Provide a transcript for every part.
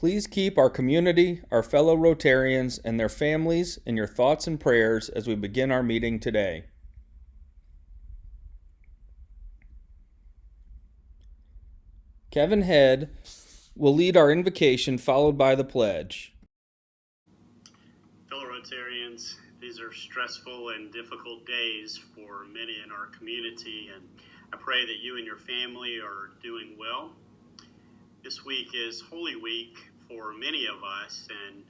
Please keep our community, our fellow Rotarians, and their families in your thoughts and prayers as we begin our meeting today. Kevin Head will lead our invocation, followed by the pledge. Fellow Rotarians, these are stressful and difficult days for many in our community, and I pray that you and your family are doing well. This week is Holy Week for many of us, and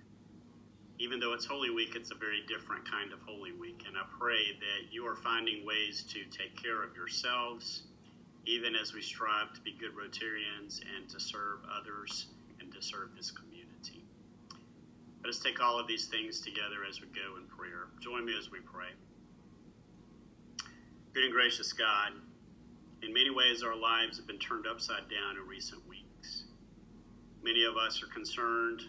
even though it's Holy Week, it's a very different kind of Holy Week, and I pray that you are finding ways to take care of yourselves, even as we strive to be good Rotarians and to serve others and to serve this community. Let us take all of these things together as we go in prayer. Join me as we pray. Good and gracious God, in many ways our lives have been turned upside down in recent weeks. Many of us are concerned,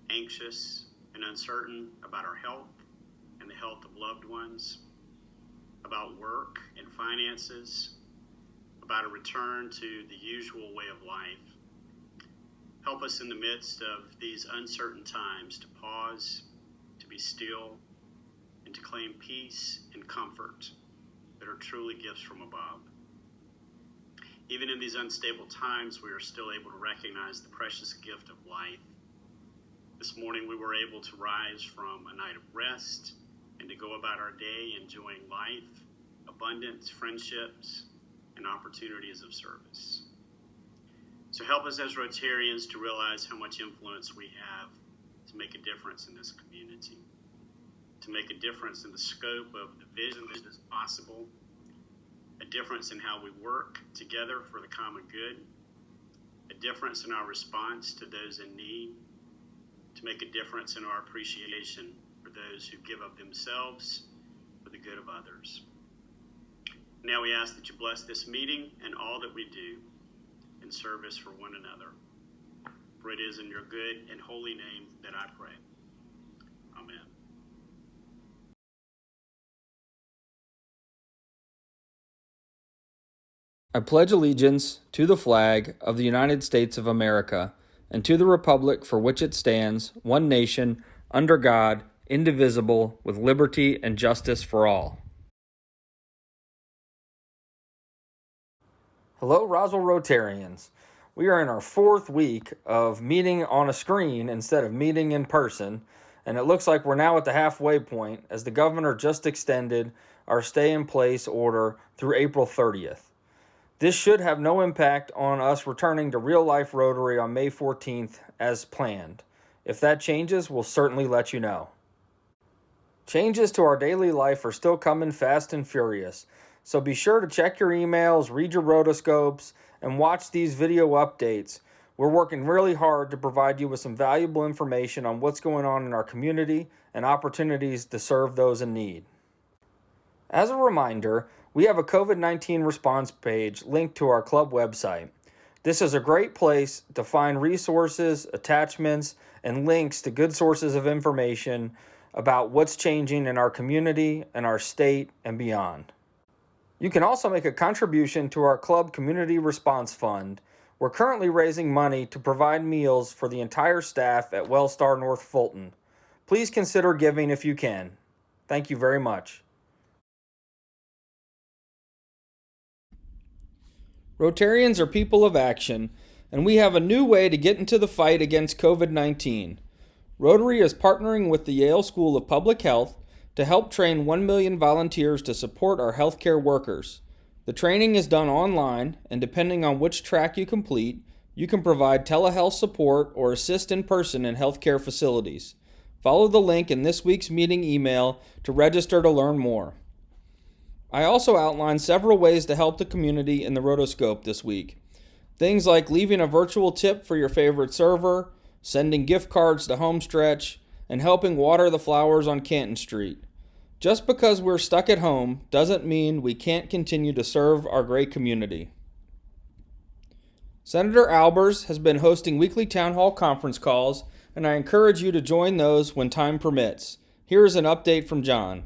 anxious, and uncertain about our health and the health of loved ones, about work and finances, about a return to the usual way of life. Help us in the midst of these uncertain times to pause, to be still, and to claim peace and comfort that are truly gifts from above. Even in these unstable times, we are still able to recognize the precious gift of life. This morning, we were able to rise from a night of rest and to go about our day enjoying life, abundance, friendships, and opportunities of service. So help us as Rotarians to realize how much influence we have to make a difference in this community, to make a difference in the scope of the vision that is possible, a difference in how we work together for the common good, a difference in our response to those in need, to make a difference in our appreciation for those who give of themselves for the good of others. Now we ask that you bless this meeting and all that we do in service for one another. For it is in your good and holy name that I pray. Amen. I pledge allegiance to the flag of the United States of America and to the republic for which it stands, one nation, under God, indivisible, with liberty and justice for all. Hello, Roswell Rotarians. We are in our fourth week of meeting on a screen instead of meeting in person, and it looks like we're now at the halfway point as the governor just extended our stay-in-place order through April 30th. This should have no impact on us returning to real-life Rotary on May 14th as planned. If that changes, we'll certainly let you know. Changes to our daily life are still coming fast and furious, so be sure to check your emails, read your rotoscopes, and watch these video updates. We're working really hard to provide you with some valuable information on what's going on in our community and opportunities to serve those in need. As a reminder, we have a COVID-19 response page linked to our club website. This is a great place to find resources, attachments, and links to good sources of information about what's changing in our community and our state and beyond. You can also make a contribution to our club community response fund. We're currently raising money to provide meals for the entire staff at Wellstar North Fulton. Please consider giving if you can. Thank you very much. Rotarians are people of action, and we have a new way to get into the fight against COVID-19. Rotary is partnering with the Yale School of Public Health to help train 1 million volunteers to support our healthcare workers. The training is done online, and depending on which track you complete, you can provide telehealth support or assist in person in healthcare facilities. Follow the link in this week's meeting email to register to learn more. I also outlined several ways to help the community in the Rotoscope this week. Things like leaving a virtual tip for your favorite server, sending gift cards to Homestretch, and helping water the flowers on Canton Street. Just because we're stuck at home doesn't mean we can't continue to serve our great community. Senator Albers has been hosting weekly town hall conference calls, and I encourage you to join those when time permits. Here is an update from John.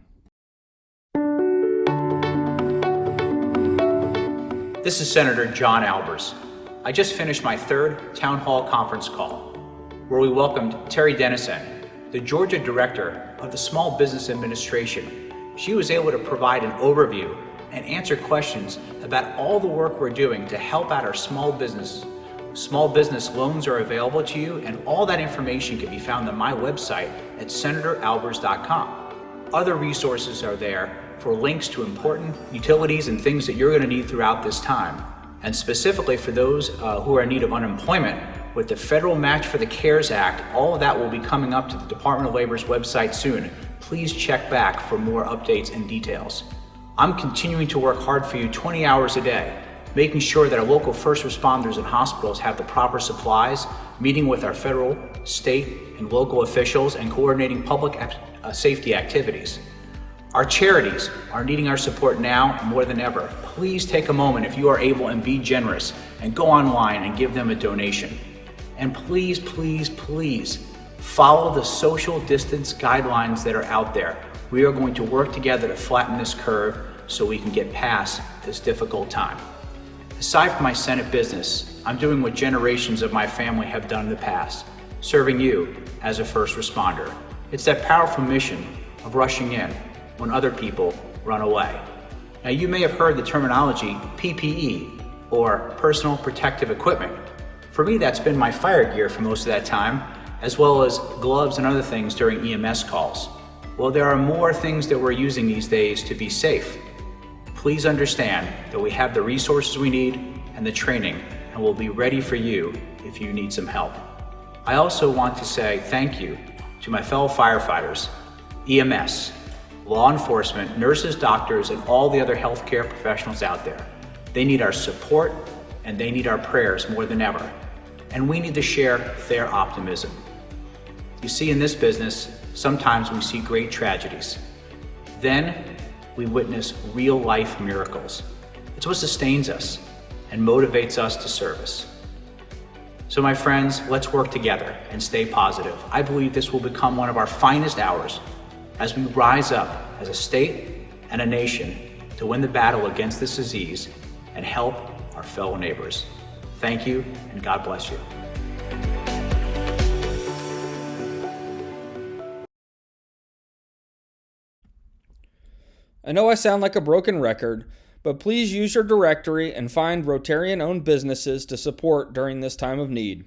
This is Senator John Albers. I just finished my third town hall conference call. where we welcomed Terry Dennison, the Georgia Director of the Small Business Administration. She was able to provide an overview and answer questions about all the work we're doing to help out our small business. Small business loans are available to you, and all that information can be found on my website at senatoralbers.com. Other resources are there for links to important utilities and things that you're going to need throughout this time. And specifically for those who are in need of unemployment, with the federal match for the CARES Act, all of that will be coming up to the Department of Labor's website soon. Please check back for more updates and details. I'm continuing to work hard for you 20 hours a day, making sure that our local first responders and hospitals have the proper supplies, meeting with our federal, state, and local officials, and coordinating public safety activities. Our charities are needing our support now more than ever. Please take a moment, if you are able, and be generous, and go online and give them a donation. And please, please, please follow the social distance guidelines that are out there. We are going to work together to flatten this curve so we can get past this difficult time. Aside from my Senate business, I'm doing what generations of my family have done in the past, serving you as a first responder. It's that powerful mission of rushing in when other people run away. Now, you may have heard the terminology PPE, or personal protective equipment. For me, that's been my fire gear for most of that time, as well as gloves and other things during EMS calls. Well, there are more things that we're using these days to be safe. Please understand that we have the resources we need and the training, and we'll be ready for you if you need some help. I also want to say thank you to my fellow firefighters, EMS, law enforcement, nurses, doctors, and all the other healthcare professionals out there. They need our support and they need our prayers more than ever. And we need to share their optimism. You see, in this business, sometimes we see great tragedies. Then we witness real life miracles. It's what sustains us and motivates us to service. So my friends, let's work together and stay positive. I believe this will become one of our finest hours as we rise up as a state and a nation to win the battle against this disease and help our fellow neighbors. Thank you, and God bless you. I know I sound like a broken record, but please use your directory and find Rotarian-owned businesses to support during this time of need.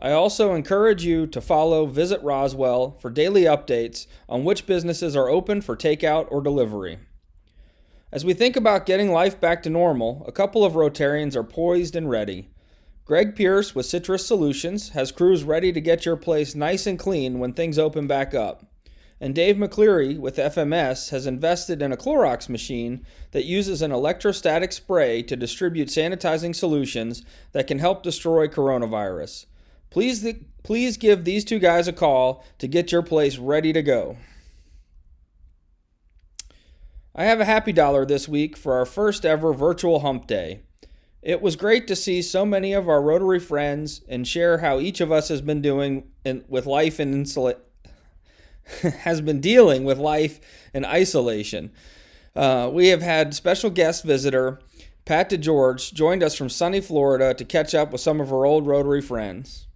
I also encourage you to follow Visit Roswell for daily updates on which businesses are open for takeout or delivery. As we think about getting life back to normal, a couple of Rotarians are poised and ready. Greg Pierce with Citrus Solutions has crews ready to get your place nice and clean when things open back up. And Dave McCleary with FMS has invested in a Clorox machine that uses an electrostatic spray to distribute sanitizing solutions that can help destroy coronavirus. Please give these two guys a call to get your place ready to go. I have a happy dollar this week for our first ever virtual hump day. It was great to see so many of our Rotary friends and share how each of us has been dealing with life in isolation. We have had special guest visitor Pat DeGeorge joined us from sunny Florida to catch up with some of our old Rotary friends.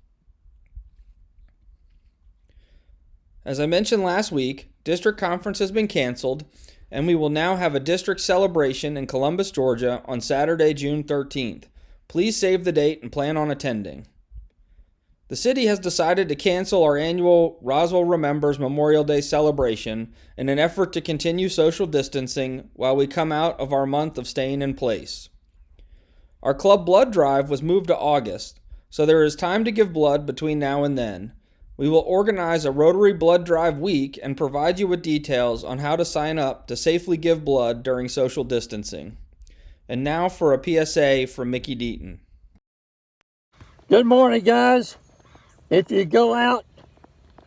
As I mentioned last week, district conference has been canceled, and we will now have a district celebration in Columbus, Georgia on Saturday, June 13th. Please save the date and plan on attending. The city has decided to cancel our annual Roswell Remembers Memorial Day celebration in an effort to continue social distancing while we come out of our month of staying in place. Our club blood drive was moved to August, so there is time to give blood between now and then. We will organize a Rotary Blood Drive week and provide you with details on how to sign up to safely give blood during social distancing. And now for a PSA from Mickey Deaton. Good morning, guys. If you go out,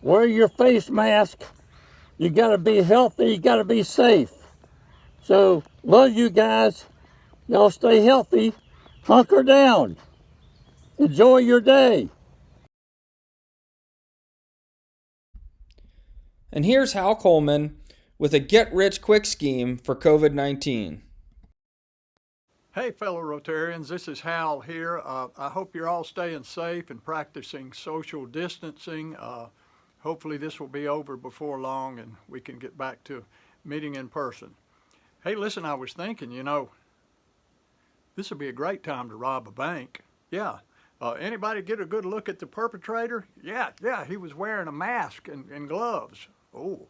wear your face mask. You gotta be healthy, you gotta be safe. So, love you guys. Y'all stay healthy. Hunker down. Enjoy your day. And here's Hal Coleman with a get-rich-quick scheme for COVID-19. Hey, fellow Rotarians, this is Hal here. I hope you're all staying safe and practicing social distancing. Hopefully this will be over before long and we can get back to meeting in person. Hey, listen, I was thinking, this would be a great time to rob a bank. Yeah. Anybody get a good look at the perpetrator? Yeah, he was wearing a mask and gloves. Oh.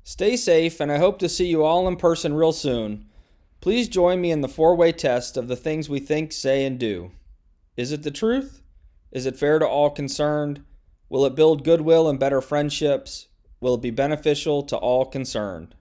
Stay safe, and I hope to see you all in person real soon. Please join me in the four-way test of the things we think, say, and do. Is it the truth? Is it fair to all concerned? Will it build goodwill and better friendships? Will it be beneficial to all concerned?